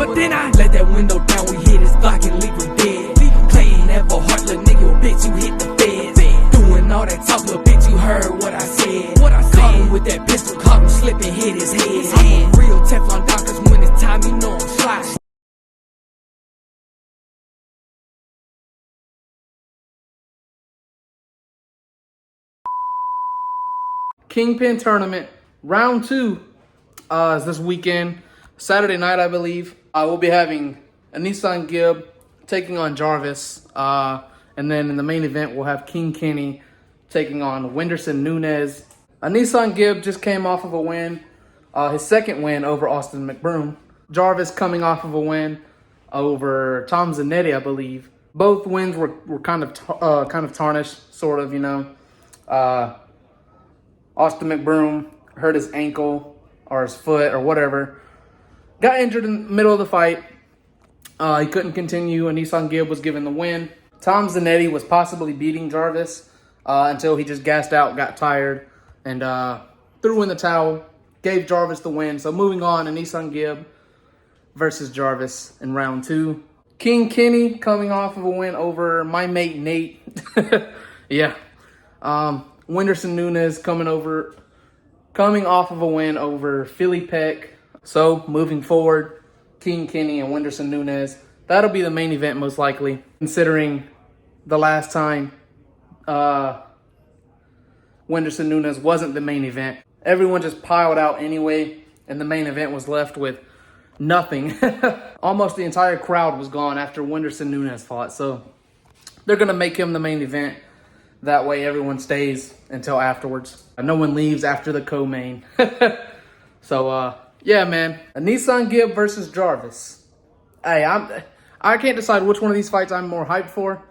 But then I let that window down, we hit his block and leave him dead. Clay ain't ever heart, little nigga, bitch, you hit the feds. Doing all that talk, little bitch, you heard what I said. Caught him with that pistol, caught him slipping, hit his head. I'm a real Teflon Don, cause when it's time, you know I'm slide. KINGPYN tournament, round 2 is this weekend. Saturday night, I believe. We'll be having a Nissan Gib taking on Jarvis. And then in the main event, we'll have KINGPYN taking on Wenderson Nunes. A Nissan Gib just came off of a win. His second win over Austin McBroom. Jarvis coming off of a win over Tom Zanetti, I believe. Both wins were kind of tarnished, sort of, you know. Austin McBroom hurt his ankle or his foot or whatever. Got injured in the middle of the fight. He couldn't continue, and Nissan Gib was given the win. Tom Zanetti was possibly beating Jarvis until he just gassed out, got tired, and threw in the towel, gave Jarvis the win. So moving on to Nissan Gib versus Jarvis in round 2. KINGPYN coming off of a win over my mate Nate. Yeah. Wenderson Nunes coming off of a win over Philly Peck. So moving forward, KINGPYN and Wenderson Nunes. That'll be the main event most likely, considering the last time Wenderson Nunes wasn't the main event. Everyone just piled out anyway, and the main event was left with nothing. Almost the entire crowd was gone after Wenderson Nunes fought. So they're going to make him the main event. That way everyone stays until afterwards. No one leaves after the co-main. So, yeah, man. A Nissan Gib versus Jarvis. Hey, I can't decide which one of these fights I'm more hyped for.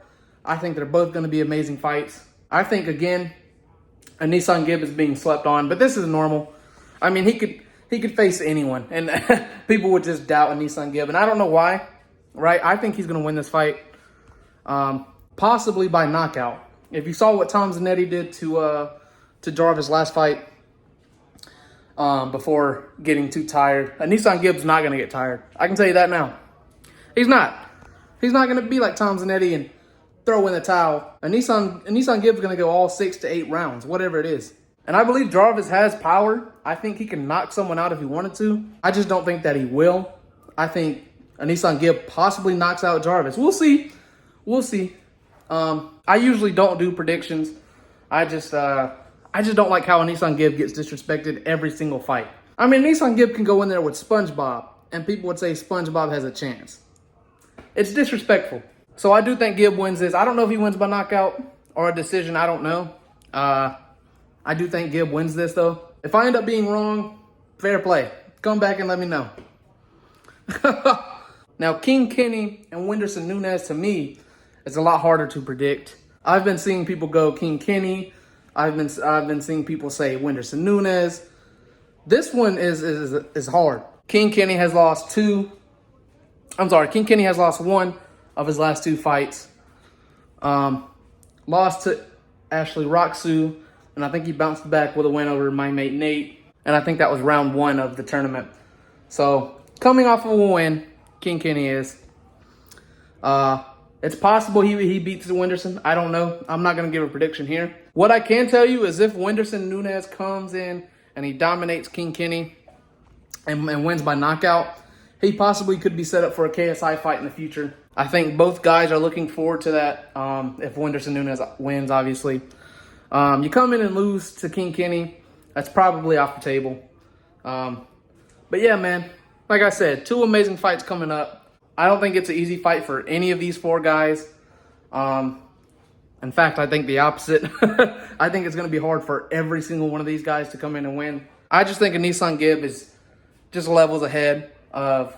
I think they're both going to be amazing fights. I think, again, a Nissan Gib is being slept on, but this is normal. I mean, he could face anyone, and people would just doubt a Nissan Gib, and I don't know why, right? I think he's going to win this fight, possibly by knockout. If you saw what Tom Zanetti did to Jarvis last fight, before getting too tired, a Nissan Gib's not going to get tired. I can tell you that now. He's not. He's not going to be like Tom Zanetti and throw in the towel. A Nissan Gib's going to go all 6 to 8 rounds, whatever it is. And I believe Jarvis has power. I think he can knock someone out if he wanted to. I just don't think that he will. I think a Nissan Gib possibly knocks out Jarvis. We'll see. We'll see. I usually don't do predictions. I just don't like how a Nissan Gib gets disrespected every single fight. I mean, Nissan Gib can go in there with SpongeBob, and people would say SpongeBob has a chance. It's disrespectful. So I do think Gib wins this. I don't know if he wins by knockout or a decision. I don't know. I do think Gib wins this, though. If I end up being wrong, fair play. Come back and let me know. Now, KINGPYN and Wenderson Nunes, to me, is a lot harder to predict. I've been seeing people go KINGPYN. I've been seeing people say Wenderson Nunes. This one is hard. KINGPYN has lost KINGPYN has lost 1 of his last 2 fights. Lost to Ashley Roxu, and I think he bounced back with a win over my mate Nate. And I think that was round 1 of the tournament. So coming off of a win, KINGPYN is. It's possible he beats Wenderson. I don't know. I'm not going to give a prediction here. What I can tell you is if Wenderson Nunes comes in and he dominates KINGPYN and wins by knockout, he possibly could be set up for a KSI fight in the future. I think both guys are looking forward to that if Wenderson Nunes wins, obviously. You come in and lose to KINGPYN, that's probably off the table. But yeah, man, like I said, 2 amazing fights coming up. I don't think it's an easy fight for any of these 4 guys. In fact, I think the opposite. I think it's going to be hard for every single one of these guys to come in and win. I just think a Nissan Gib is just levels ahead of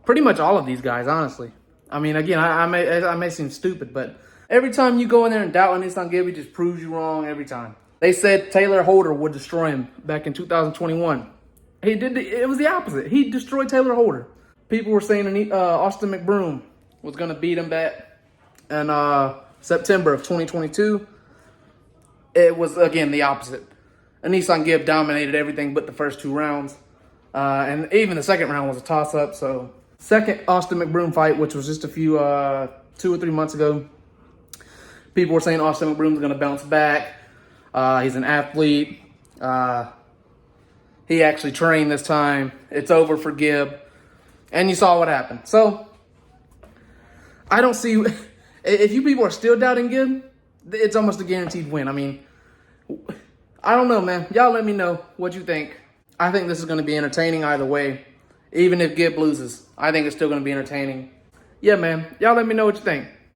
pretty much all of these guys, honestly. I mean, again, I may seem stupid, but every time you go in there and doubt a Nissan Gib, he just proves you wrong every time. They said Taylor Holder would destroy him back in 2021. He did. It was the opposite. He destroyed Taylor Holder. People were saying Austin McBroom was going to beat him back in September of 2022. It was, again, the opposite. And Nissan Gib dominated everything but the first 2 rounds. And even the second round was a toss-up. So, Second Austin McBroom fight, which was just a few 2 or 3 months ago. People were saying Austin McBroom's gonna bounce back. He's an athlete. He actually trained this time. It's over for Gib. And you saw what happened. So, I don't see... If you people are still doubting Gib, it's almost a guaranteed win. I mean, I don't know, man. Y'all let me know what you think. I think this is going to be entertaining either way. Even if Gib loses, I think it's still going to be entertaining. Yeah, man. Y'all let me know what you think.